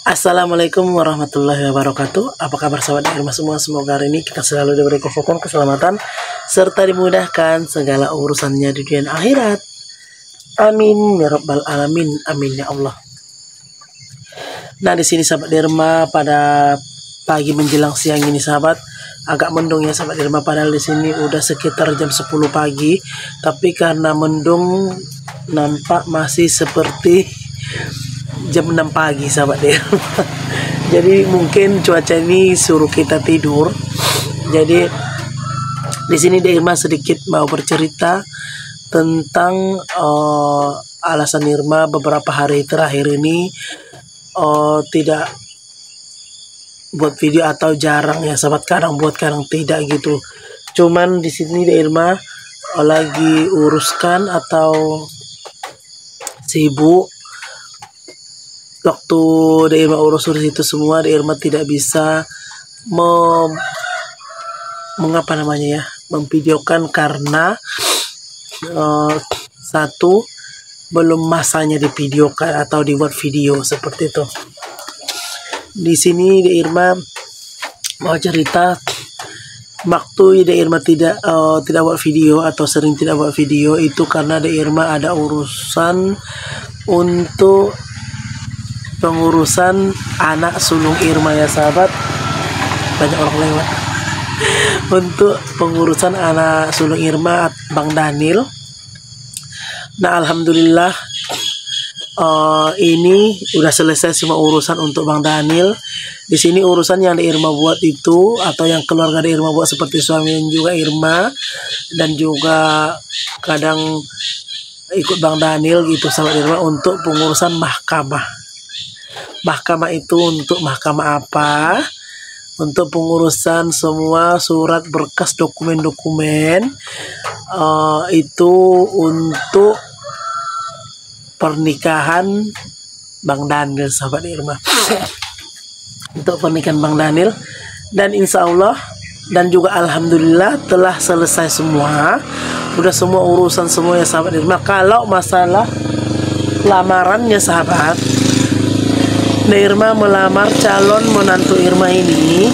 Assalamualaikum warahmatullahi wabarakatuh. Apa kabar sahabat Irma semua? Semoga hari ini kita selalu diberi kesehatan, keselamatan, serta dimudahkan segala urusannya di dunia dan akhirat. Amin ya rabbal alamin. Amin ya Allah. Nah, di sini sahabat Irma pada pagi menjelang siang ini sahabat, agak mendung ya sahabat Irma, padahal di sini udah sekitar jam 10 pagi, tapi karena mendung nampak masih seperti jam 6 pagi sahabat Irma. Jadi mungkin cuaca ini suruh kita tidur. Jadi di sini Irma sedikit mau bercerita tentang alasan Irma beberapa hari terakhir ini tidak buat video atau jarang ya sahabat, kadang buat kadang tidak gitu. Cuman di sini Irma lagi uruskan atau sibuk. Waktu Irma urus itu semua, Irma tidak bisa memvideokan karena satu, belum masanya divideokan atau dibuat video seperti itu. Di sini Irma mau cerita waktu Irma tidak buat video atau sering tidak buat video itu karena Irma ada urusan untuk pengurusan anak sulung Irma ya sahabat. Banyak orang lewat. Untuk pengurusan anak sulung Irma, Bang Daniel. Nah, alhamdulillah ini udah selesai semua urusan untuk Bang Daniel. Di sini urusan yang Irma buat itu atau yang keluarga Irma buat seperti suami dan juga Irma, dan juga kadang ikut Bang Daniel gitu sahabat Irma untuk pengurusan mahkamah. Mahkamah itu untuk mahkamah apa? Untuk pengurusan semua surat berkas dokumen-dokumen itu untuk pernikahan Bang Daniel sahabat Irma. Untuk pernikahan Bang Daniel, dan insya Allah dan juga alhamdulillah telah selesai semua. Udah semua urusan semua ya sahabat Irma. Kalau masalah lamarannya sahabat, Irma melamar calon menantu Irma ini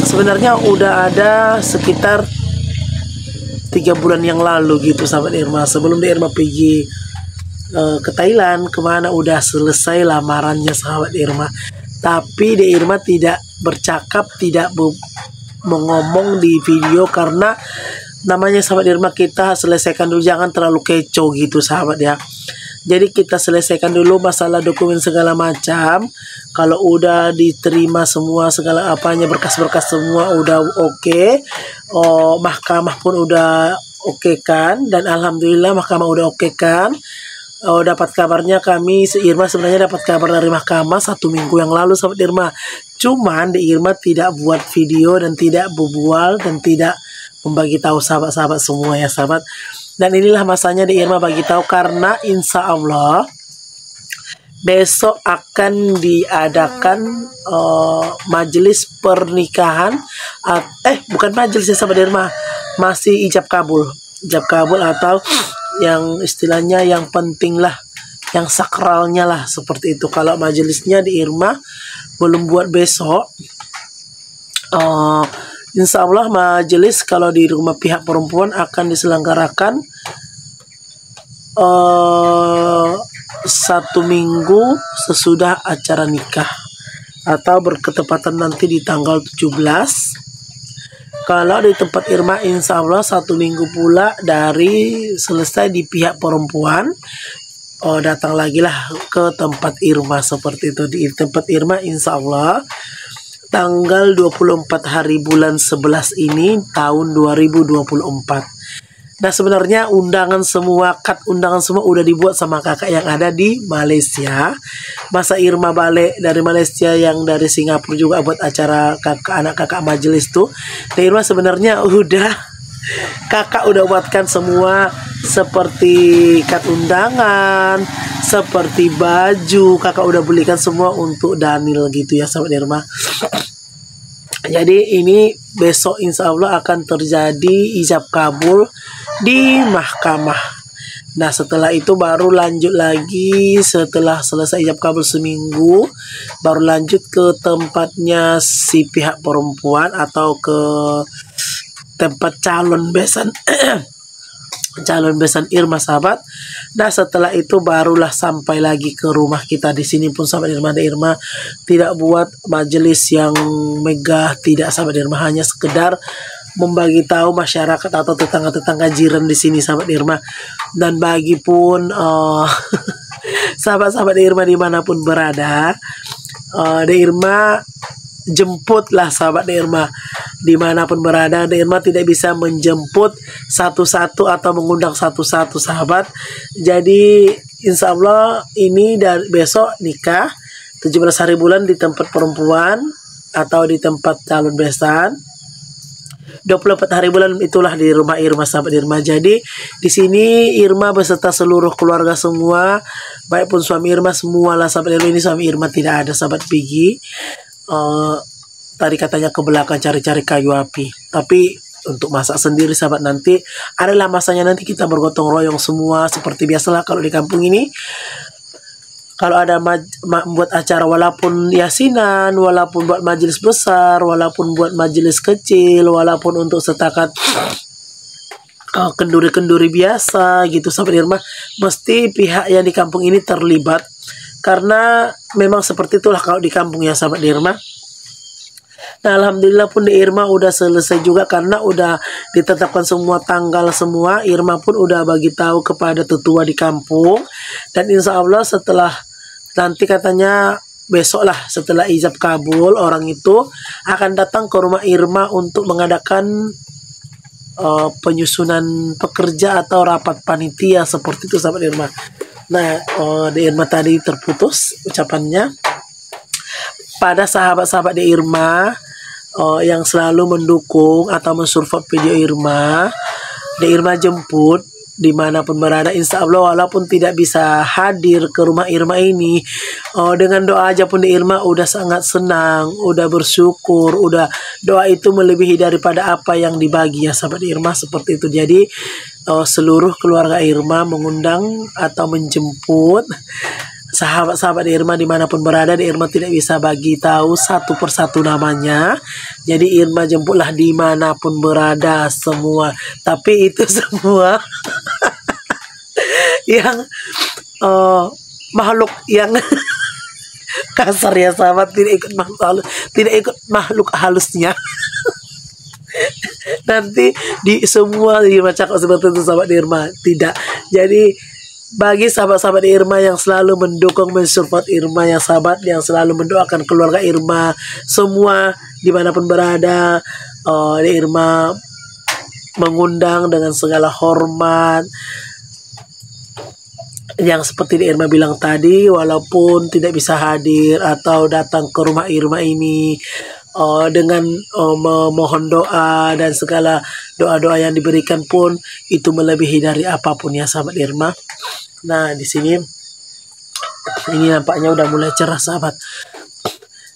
sebenarnya udah ada sekitar 3 bulan yang lalu gitu sahabat Irma. Sebelum Irma pergi ke Thailand kemana udah selesai lamarannya sahabat Irma. Tapi Irma tidak bercakap, tidak mengomong di video karena namanya sahabat Irma, kita selesaikan dulu, jangan terlalu kecoh gitu sahabat ya. Jadi kita selesaikan dulu masalah dokumen segala macam. Kalau udah diterima semua segala apanya, berkas-berkas semua udah oke. Mahkamah pun udah oke kan. Dan alhamdulillah mahkamah udah oke kan. Dapat kabarnya kami, Irma sebenarnya dapat kabar dari mahkamah 1 minggu yang lalu sahabat Irma. Cuman Irma tidak buat video dan tidak berbual dan tidak membagi tahu sahabat-sahabat semua ya sahabat. Dan inilah masanya Irma bagi tahu karena insya Allah besok akan diadakan majelis pernikahan. Bukan majelis ya sahabat Irma, masih ijab kabul atau yang istilahnya yang penting lah, yang sakralnya lah seperti itu. Kalau majelisnya Irma belum buat besok. Insya Allah majelis kalau di rumah pihak perempuan akan diselenggarakan 1 minggu sesudah acara nikah atau berketepatan nanti di tanggal 17. Kalau di tempat Irma insya Allah 1 minggu pula dari selesai di pihak perempuan, datang lagi lah ke tempat Irma seperti itu. Di tempat Irma insya Allah tanggal 24 hari bulan 11 ini tahun 2024. Nah sebenarnya undangan semua udah dibuat sama kakak yang ada di Malaysia. Masa Irma balik dari Malaysia yang dari Singapura juga buat acara anak kakak majelis tuh. Dan Irma sebenarnya kakak udah buatkan semua seperti kad undangan, seperti baju, kakak udah belikan semua untuk Daniel gitu ya sahabat Irma. Jadi ini besok insya Allah akan terjadi ijab kabul di mahkamah. Nah, setelah itu baru lanjut lagi, setelah selesai ijab kabul seminggu, baru lanjut ke tempatnya si pihak perempuan atau ke tempat calon besan calon besan Irma, sahabat. Nah, setelah itu barulah sampai lagi ke rumah kita. Di sini pun sahabat Irma, Irma tidak buat majelis yang megah, tidak, sahabat Irma, hanya sekedar membagi tahu masyarakat atau tetangga-tetangga jiran di sini, sahabat Irma. Dan bagi pun sahabat-sahabat Irma dimanapun berada, Irma jemputlah sahabat Irma dimanapun berada. Irma tidak bisa menjemput satu-satu atau mengundang satu-satu, sahabat. Jadi insya Allah ini dari besok nikah 17 hari bulan di tempat perempuan atau di tempat calon besan. 24 hari bulan itulah di rumah Irma, sahabat Irma. Jadi di sini Irma beserta seluruh keluarga semua, baik pun suami Irma, semualah sahabat Irma. Ini suami Irma tidak ada, sahabat Pigi. Tadi katanya ke belakang cari-cari kayu api. Tapi untuk masak sendiri, sahabat, nanti adalah masanya, nanti kita bergotong royong semua seperti biasalah kalau di kampung ini. Kalau ada buat acara, walaupun yasinan, walaupun buat majelis besar, walaupun buat majelis kecil, walaupun untuk setakat kenduri-kenduri biasa gitu, sahabat Irma, mesti pihak yang di kampung ini terlibat. Karena memang seperti itulah kalau di kampung ya, sahabat Irma. Nah, alhamdulillah pun di Irma udah selesai juga karena udah ditetapkan semua tanggal semua. Irma pun udah bagi tahu kepada tetua di kampung. Dan insya Allah setelah nanti katanya besok lah setelah ijab kabul, orang itu akan datang ke rumah Irma untuk mengadakan penyusunan pekerja atau rapat panitia seperti itu, sahabat Irma. Nah, di Irma tadi terputus ucapannya. Pada sahabat-sahabat di Irma yang selalu mendukung atau mensupport video Irma, di Irma jemput dimanapun berada, insya Allah walaupun tidak bisa hadir ke rumah Irma ini, dengan doa aja pun di Irma udah sangat senang, udah bersyukur, udah doa itu melebihi daripada apa yang dibagi ya, sahabat Irma, seperti itu. Jadi seluruh keluarga Irma mengundang atau menjemput sahabat-sahabat Irma dimanapun berada. Di Irma tidak bisa bagi tahu satu persatu namanya. Jadi Irma jemputlah dimanapun berada semua. Tapi itu semua yang makhluk yang kasar ya, sahabat, tidak ikut makhluk halus, tidak ikut makhluk halusnya. Nanti di semua Irma cakap seperti itu, sahabat Irma. Tidak. Jadi bagi sahabat-sahabat Irma yang selalu mendukung, mensupport Irma, yang sahabat yang selalu mendoakan keluarga Irma semua dimanapun berada, Irma mengundang dengan segala hormat. Yang seperti Irma bilang tadi, walaupun tidak bisa hadir atau datang ke rumah Irma ini, dengan memohon doa dan segala doa-doa yang diberikan pun itu melebihi dari apapun ya, sahabat Irma. Nah, di sini ini nampaknya udah mulai cerah, sahabat.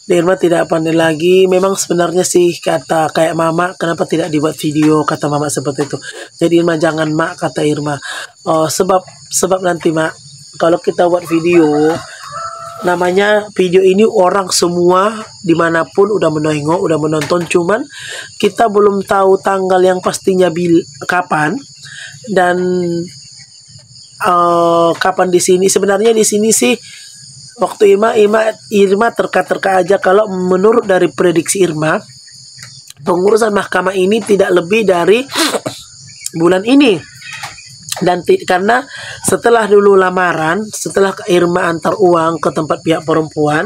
Irma tidak pandai lagi. Memang sebenarnya sih kata kayak mama, kenapa tidak dibuat video, kata mama seperti itu. Jadi Irma jangan, mak, kata Irma. Sebab nanti, mak, kalau kita buat video, namanya video ini orang semua dimanapun udah menengok, udah menonton, cuman kita belum tahu tanggal yang pastinya kapan dan kapan di sini. Sebenarnya di sini sih waktu Irma terka-terka aja. Kalau menurut dari prediksi Irma, pengurusan mahkamah ini tidak lebih dari bulan ini. Dan karena setelah dulu lamaran, setelah Irma antar uang ke tempat pihak perempuan,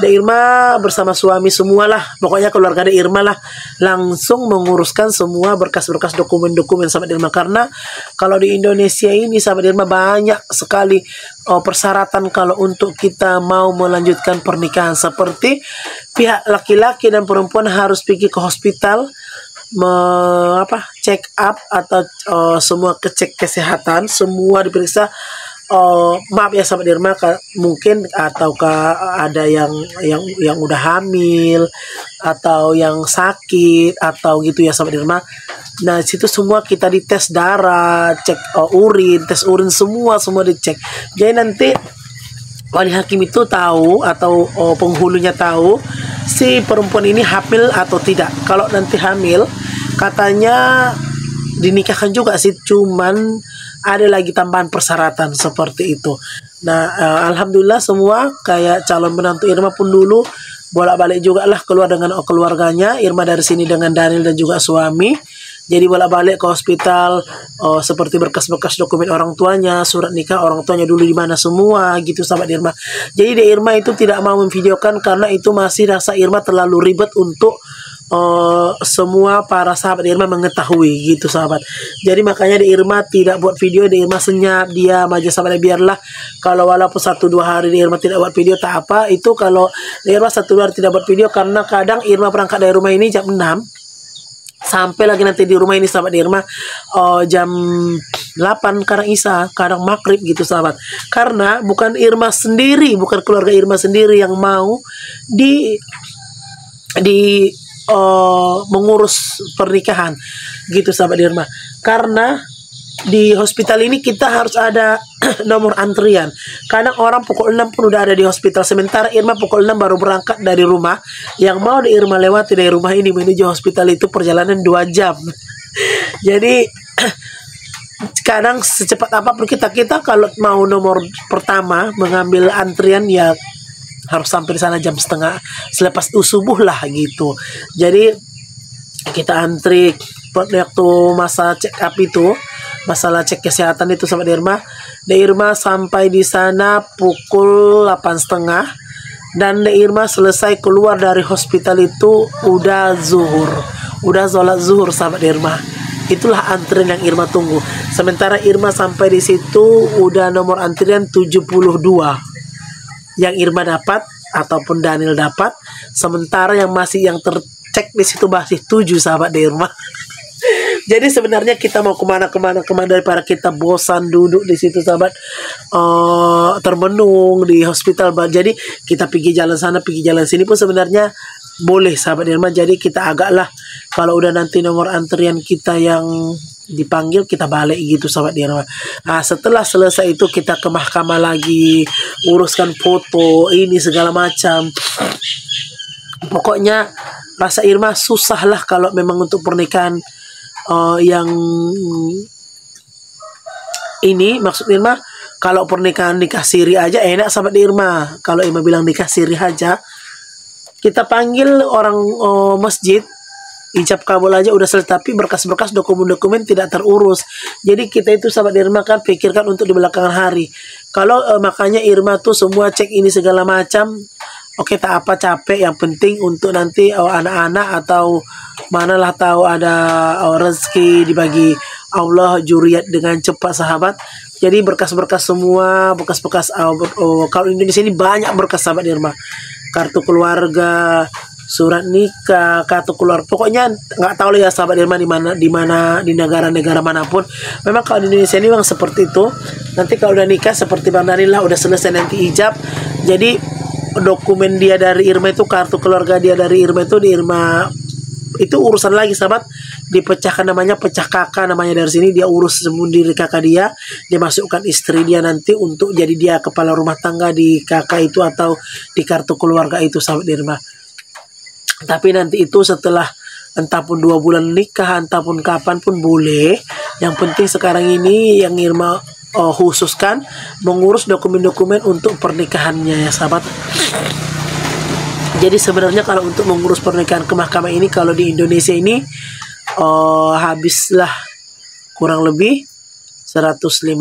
Irma bersama suami semualah, pokoknya keluarga Irma lah, langsung menguruskan semua berkas-berkas dokumen-dokumen, sahabat Irma. Karena kalau di Indonesia ini, sahabat Irma, banyak sekali persyaratan kalau untuk kita mau melanjutkan pernikahan. Seperti pihak laki-laki dan perempuan harus pergi ke hospital, check up atau semua kecek kesehatan, semua diperiksa maaf ya sahabat Irma, mungkin ataukah ada yang udah hamil atau yang sakit atau gitu ya sahabat Irma. Nah situ semua kita dites darah, cek urin, tes urin semua dicek. Jadi nanti wali hakim itu tahu atau penghulunya tahu si perempuan ini hamil atau tidak. Kalau nanti hamil, katanya dinikahkan juga sih, cuman ada lagi tambahan persyaratan seperti itu. Nah alhamdulillah semua kayak calon menantu Irma pun dulu bolak-balik juga lah keluar dengan keluarganya. Irma dari sini dengan Daniel dan juga suami. Jadi bolak-balik ke hospital, seperti berkas-berkas dokumen orang tuanya, surat nikah orang tuanya dulu di mana semua gitu sahabat Irma. Jadi di Irma itu tidak mau memvideokan karena itu masih rasa Irma terlalu ribet untuk semua para sahabat Irma mengetahui gitu sahabat. Jadi makanya di Irma tidak buat video, di Irma senyap, diam aja sahabat. Biarlah kalau walaupun 1-2 hari di Irma tidak buat video tak apa. Itu kalau di Irma 1-2 hari tidak buat video karena kadang Irma berangkat dari rumah ini jam 6 sampai lagi nanti di rumah ini sahabat Irma jam 8, kadang isya, kadang maghrib gitu sahabat. Karena bukan Irma sendiri, bukan keluarga Irma sendiri yang mau mengurus pernikahan gitu sahabat Irma. Karena di hospital ini kita harus ada nomor antrian. Kadang orang pukul 6 pun udah ada di hospital, sementara Irma pukul 6 baru berangkat dari rumah. Yang mau di Irma lewati dari rumah ini menuju hospital itu perjalanan 2 jam. Jadi kadang secepat apapun kita kalau mau nomor pertama mengambil antrian ya harus sampai di sana jam setengah selepas subuh lah gitu. Jadi kita antri waktu masa check up itu, masalah cek kesehatan itu sama Irma. Irma sampai di sana pukul 8.30 dan Irma selesai keluar dari hospital itu udah zuhur, udah sholat zuhur sahabat Irma. Itulah antrian yang Irma tunggu. Sementara Irma sampai di situ udah nomor antrian 72 yang Irma dapat ataupun Daniel dapat. Sementara yang tercek di situ masih 7 sahabat Irma. Jadi sebenarnya kita mau kemana daripada kita bosan duduk di situ sahabat, termenung di hospital. Jadi kita pergi jalan sana, pergi jalan sini pun sebenarnya boleh sahabat Irma. Jadi kita agaklah kalau udah nanti nomor antrian kita yang dipanggil kita balik gitu sahabat Irma. Nah setelah selesai itu kita ke mahkamah lagi, uruskan foto ini segala macam. Pokoknya rasa Irma susah lah kalau memang untuk pernikahan yang ini. Maksud Irma kalau pernikahan nikah siri aja enak sahabat Irma. Kalau Irma bilang nikah siri aja, kita panggil orang masjid, ijab kabul aja udah selesai, tapi berkas-berkas dokumen-dokumen tidak terurus. Jadi kita itu sahabat Irma kan pikirkan untuk di belakangan hari. Kalau makanya Irma tuh semua cek ini segala macam. Oke, tak apa capek, yang penting untuk nanti anak-anak atau manalah tahu ada rezeki dibagi Allah juriat dengan cepat sahabat. Jadi berkas-berkas semua, bekas-bekas kalau Indonesia ini banyak berkas sahabat Irma. Kartu keluarga, surat nikah, kartu keluarga. Pokoknya nggak tahu lah ya sahabat Irma di negara-negara manapun. Memang kalau di Indonesia ini memang seperti itu. Nanti kalau udah nikah seperti Bang Daniel lah, udah selesai nanti ijab. Jadi dokumen dia dari Irma itu, kartu keluarga dia dari Irma itu, di Irma itu urusan lagi sahabat, dipecahkan namanya, pecah kakak namanya. Dari sini dia urus sendiri kakak dia masukkan istri dia nanti untuk jadi dia kepala rumah tangga di kakak itu atau di kartu keluarga itu sahabat Irma. Tapi nanti itu setelah entah pun 2 bulan nikah, entah pun kapan pun boleh. Yang penting sekarang ini yang Irma khususkan mengurus dokumen-dokumen untuk pernikahannya ya sahabat. Jadi sebenarnya kalau untuk mengurus pernikahan ke mahkamah ini, kalau di Indonesia ini habislah kurang lebih 150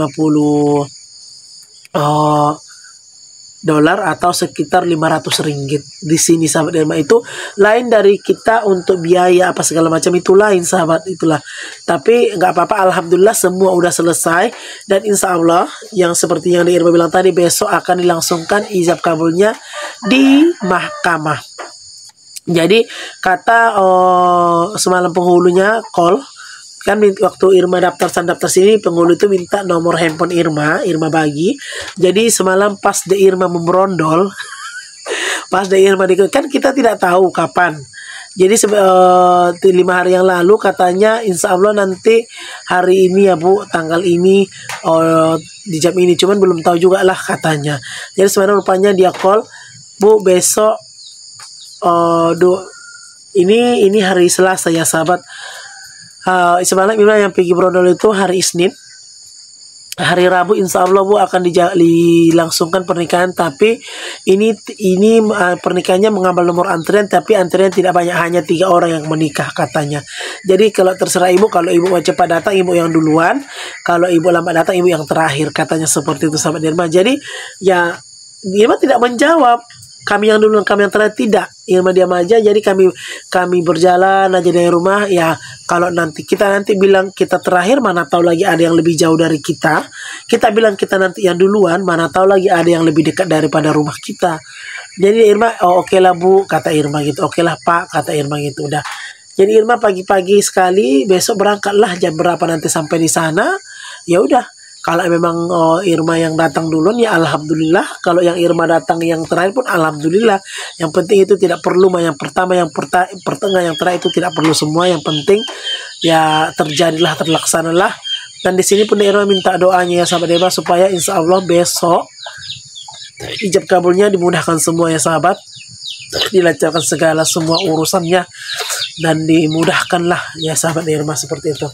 dolar atau sekitar 500 ringgit di sini sahabat Irma. Itu lain dari kita untuk biaya apa segala macam, itu lain sahabat, itulah. Tapi nggak apa-apa, alhamdulillah semua udah selesai. Dan insya Allah yang seperti yang Irma bilang tadi, besok akan dilangsungkan ijab kabulnya di mahkamah. Jadi kata semalam penghulunya call kan waktu Irma daftar sini penghulu itu minta nomor handphone Irma bagi. Jadi semalam pas De Irma memberondol, pas De Irma kan kita tidak tahu kapan. Jadi 5 hari yang lalu katanya insya Allah nanti hari ini ya Bu, tanggal ini di jam ini, cuman belum tahu juga lah katanya. Jadi sebenarnya rupanya dia call, Bu besok ini hari Selasa ya sahabat. Semalam yang pergi berondol itu hari Isnin. Hari Rabu insya Allah Bu akan dilangsungkan pernikahan, tapi ini pernikahannya mengambil nomor antrian, tapi antrian tidak banyak, hanya 3 orang yang menikah katanya. Jadi kalau terserah ibu, kalau ibu mau cepat datang ibu yang duluan, kalau ibu lambat datang ibu yang terakhir, katanya seperti itu sahabat Irma. Jadi ya Irma tidak menjawab kami yang duluan kami yang terakhir, tidak. Irma diam aja. Jadi kami berjalan aja dari rumah. Ya kalau kita nanti bilang kita terakhir, mana tahu lagi ada yang lebih jauh dari kita. Kita bilang kita nanti yang duluan, mana tahu lagi ada yang lebih dekat daripada rumah kita. Jadi Irma, oke lah Bu, kata Irma gitu. Oke lah Pak, kata Irma gitu. Udah. Jadi Irma pagi-pagi sekali besok berangkatlah, jam berapa nanti sampai di sana. Ya udah. Kalau memang Irma yang datang duluan ya alhamdulillah. Kalau yang Irma datang yang terakhir pun alhamdulillah. Yang penting itu tidak perlu yang pertama, yang pertengah, yang terakhir itu tidak perlu semua. Yang penting ya terjadilah, terlaksanalah. Dan di sini pun Irma minta doanya ya sahabat Irma, supaya insya Allah besok ijab kabulnya dimudahkan semua ya sahabat. Dilancarkan segala semua urusannya dan dimudahkanlah ya sahabat Irma, seperti itu.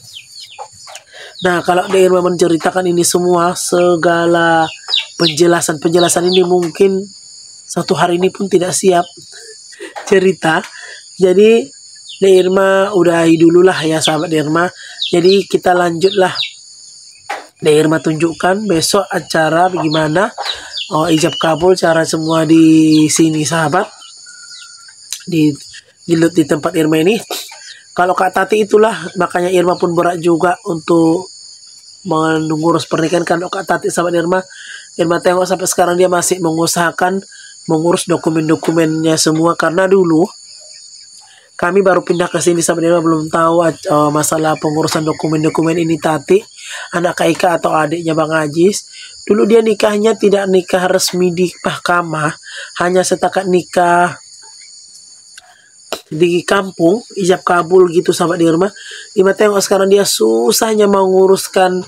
Nah, kalau De Irma menceritakan ini semua, segala penjelasan ini mungkin 1 hari ini pun tidak siap cerita. Jadi De Irma udahi dulu lah ya sahabat De Irma. Jadi kita lanjutlah. De Irma tunjukkan besok acara bagaimana ijab kabul, cara semua di sini sahabat. Di tempat Irma ini. Kalau Kak Tati itulah, makanya Irma pun berat juga untuk mengurus pernikahan. Kalau Kak Tati sahabat Irma tengok sampai sekarang dia masih mengusahakan mengurus dokumen-dokumennya semua, karena dulu kami baru pindah ke sini sahabat Irma, belum tahu masalah pengurusan dokumen-dokumen ini. Tati, anak Kak Ika atau adiknya Bang Ajis, dulu dia nikahnya tidak nikah resmi di mahkamah, hanya setakat nikah di kampung, ijab kabul gitu sahabat Irma. Irma tengok sekarang dia susahnya menguruskan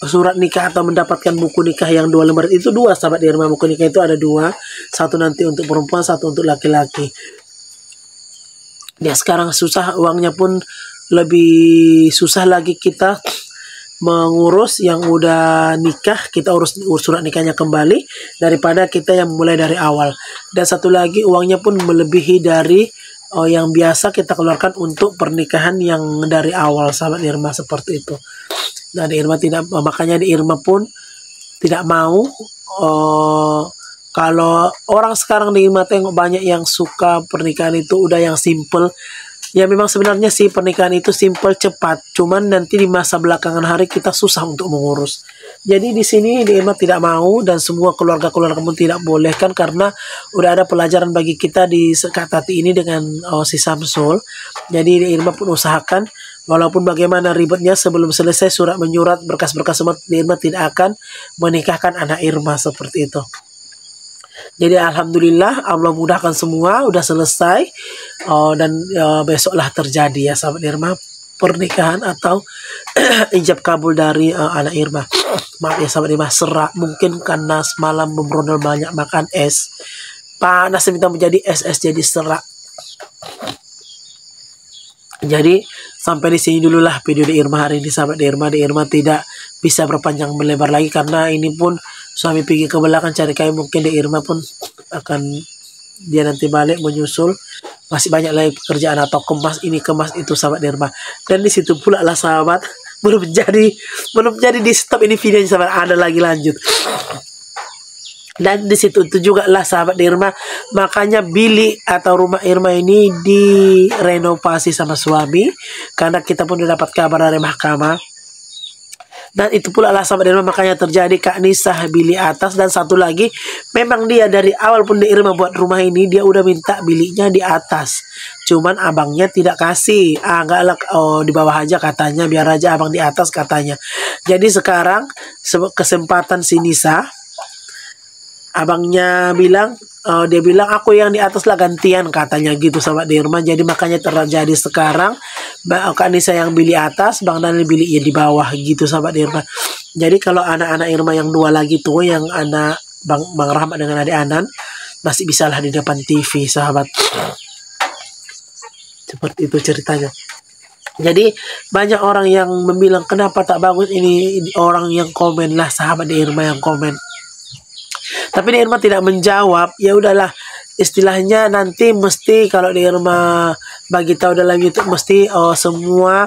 surat nikah atau mendapatkan buku nikah yang 2 lembar. Itu 2 sahabat Irma, buku nikah itu ada 2, satu nanti untuk perempuan, satu untuk laki-laki. Dia sekarang susah, uangnya pun lebih susah lagi kita mengurus yang udah nikah, kita urus surat nikahnya kembali daripada kita yang mulai dari awal. Dan satu lagi, uangnya pun melebihi dari yang biasa kita keluarkan untuk pernikahan yang dari awal sahabat Irma, seperti itu. Nah, di Irma tidak, makanya di Irma pun tidak mau kalau orang sekarang di Irma tengok banyak yang suka pernikahan itu udah yang simple. Ya memang sebenarnya sih pernikahan itu simple, cepat. Cuman nanti di masa belakangan hari kita susah untuk mengurus. Jadi di sini di Irma tidak mau, dan semua keluarga-keluarga pun tidak boleh kan, karena udah ada pelajaran bagi kita di Kak Tati ini dengan si Samsul. Jadi di Irma pun usahakan walaupun bagaimana ribetnya, sebelum selesai surat menyurat berkas-berkas semua, di Irma tidak akan menikahkan anak Irma, seperti itu. Jadi alhamdulillah Allah mudahkan semua, udah selesai dan besoklah terjadi ya sahabat Irma pernikahan atau ijab kabul dari anak Irma. Maaf ya sahabat Irma, serak mungkin karena semalam memberondol banyak makan es, panas minta menjadi es jadi serak. Jadi sampai di sini dululah video di Irma hari ini sahabat Irma. Di Irma tidak bisa berpanjang melebar lagi karena ini pun suami pergi ke belakang cari kayu, mungkin di Irma pun akan dia nanti balik menyusul, masih banyak lagi pekerjaan atau kemas ini kemas itu sahabat Irma. Dan di situ pula lah sahabat, belum jadi di stop ini videonya sahabat, ada lagi lanjut. Dan di situ itu juga lah sahabat Irma, makanya bilik atau rumah Irma ini direnovasi sama suami, karena kita pun dapat kabar dari mahkamah Dan itu pula lah sahabat Irma makanya terjadi Kak Nisa bilik atas. Dan satu lagi, memang dia dari awal pun Irma buat rumah ini dia udah minta biliknya di atas. Cuman abangnya tidak kasih. Enggak, di bawah aja katanya, biar aja abang di atas katanya. Jadi sekarang kesempatan si Nisa, abangnya bilang, dia bilang aku yang di atas lah gantian katanya gitu sahabat Irma. Jadi makanya terjadi sekarang Kak Nisa yang bilik atas, Bang Daniel biliknya di bawah gitu sahabat Irma. Jadi kalau anak-anak Irma yang dua lagi tuh, yang anak Bang Rahmat dengan adik Anan, masih bisa lah di depan TV sahabat. Seperti itu ceritanya. Jadi banyak orang yang membilang kenapa tak bagus ini, orang yang komen lah sahabat Irma yang komen. Tapi Irma tidak menjawab. Ya udahlah, istilahnya nanti mesti kalau Irma bagi tahu dalam YouTube mesti semua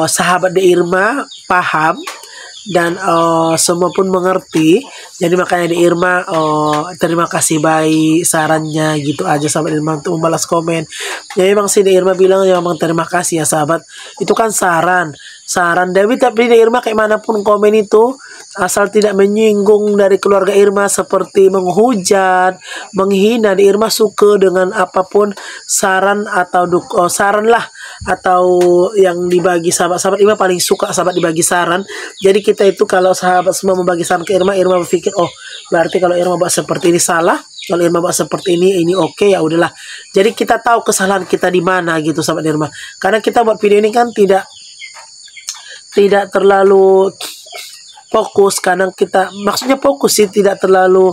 sahabat Irma paham dan semua pun mengerti. Jadi makanya Irma terima kasih baik sarannya gitu aja sahabat Irma untuk membalas komen. Ya memang sih Irma bilang ya memang terima kasih ya sahabat. Itu kan saran Dewi, tapi Irma kayak manapun komen itu asal tidak menyinggung dari keluarga Irma seperti menghujat, menghina, Irma suka dengan apapun saran atau saran lah, atau yang dibagi sahabat Irma paling suka sahabat dibagi saran. Jadi kita itu kalau sahabat semua membagi saran ke Irma berpikir oh berarti kalau Irma buat seperti ini salah, kalau Irma buat seperti ini oke, ya udahlah. Jadi kita tahu kesalahan kita di mana gitu sahabat Irma. Karena kita buat video ini kan tidak terlalu fokus, kadang kita maksudnya fokus sih, tidak terlalu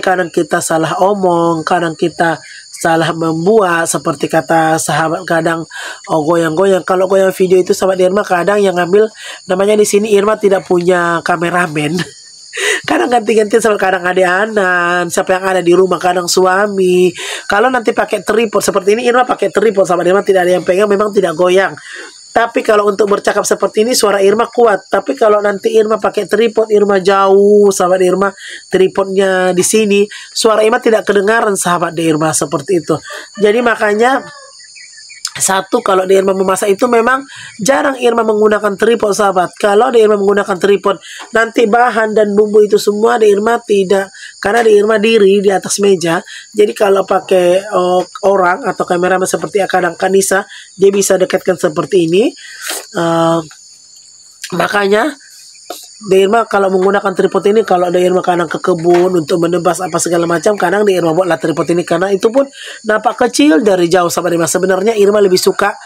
kadang kita salah omong, kadang kita salah membuat, seperti kata sahabat kadang goyang-goyang. Kalau goyang video itu sahabat Irma kadang yang ngambil namanya di sini Irma tidak punya kameramen. Kadang ganti-ganti, kadang ada anak, siapa yang ada di rumah, kadang suami. Kalau nanti pakai tripod seperti ini Irma pakai tripod sahabat Irma, tidak ada yang pegang, memang tidak goyang. Tapi kalau untuk bercakap seperti ini suara Irma kuat. Tapi kalau nanti Irma pakai tripod, Irma jauh sahabat Irma, tripodnya di sini, suara Irma tidak kedengaran sahabat Irma, seperti itu. Jadi makanya satu, kalau Irma memasak itu memang jarang Irma menggunakan tripod sahabat. Kalau Irma menggunakan tripod, nanti bahan dan bumbu itu semua Irma tidak, karena Irma diri di atas meja. Jadi kalau pakai orang atau kameramen seperti kadang Kak Nisa, dia bisa dekatkan seperti ini. Makanya Irma kalau menggunakan tripod ini, kalau Irma kadang ke kebun untuk menebas apa segala macam, kadang Irma buatlah tripod ini, karena itu pun nampak kecil dari jauh sahabat Irma. Sebenarnya Irma lebih suka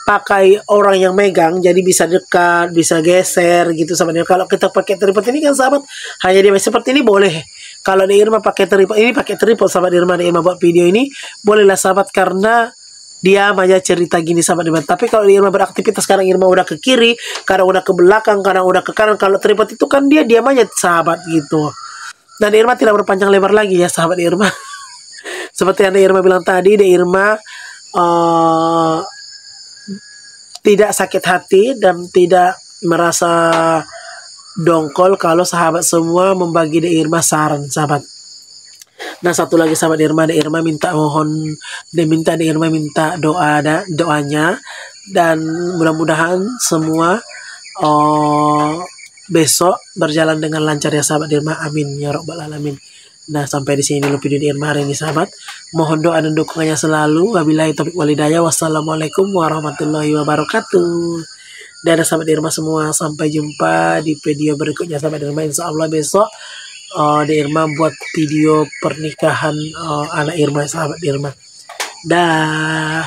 pakai orang yang megang, jadi bisa dekat, bisa geser gitu sahabat Irma. Kalau kita pakai tripod ini kan sahabat, hanya dia seperti ini boleh. Kalau Irma pakai tripod sahabat Irma buat video ini, bolehlah sahabat, karena dia aja cerita gini sahabat Irma. Tapi kalau Irma beraktivitas, kadang Irma udah ke kiri, kadang udah ke belakang, kadang udah ke kanan. Kalau tripod itu kan dia diam aja sahabat gitu. Dan Irma tidak berpanjang lebar lagi ya sahabat Irma. Seperti yang Irma bilang tadi, Irma tidak sakit hati dan tidak merasa dongkol kalau sahabat semua membagi Irma saran sahabat. Nah satu lagi sahabat Irma minta Irma minta doanya, dan mudah-mudahan semua besok berjalan dengan lancar ya sahabat Irma, amin ya robbal alamin. Nah sampai di sini dulu video Irma hari ini sahabat, mohon doa dan dukungannya selalu. Wabillahi taufiq walhidayah, wassalamualaikum warahmatullahi wabarakatuh. Dadah sahabat Irma semua, sampai jumpa di video berikutnya sahabat Irma. Insya Allah besok Irma buat video pernikahan anak Irma sahabat Irma. Dah.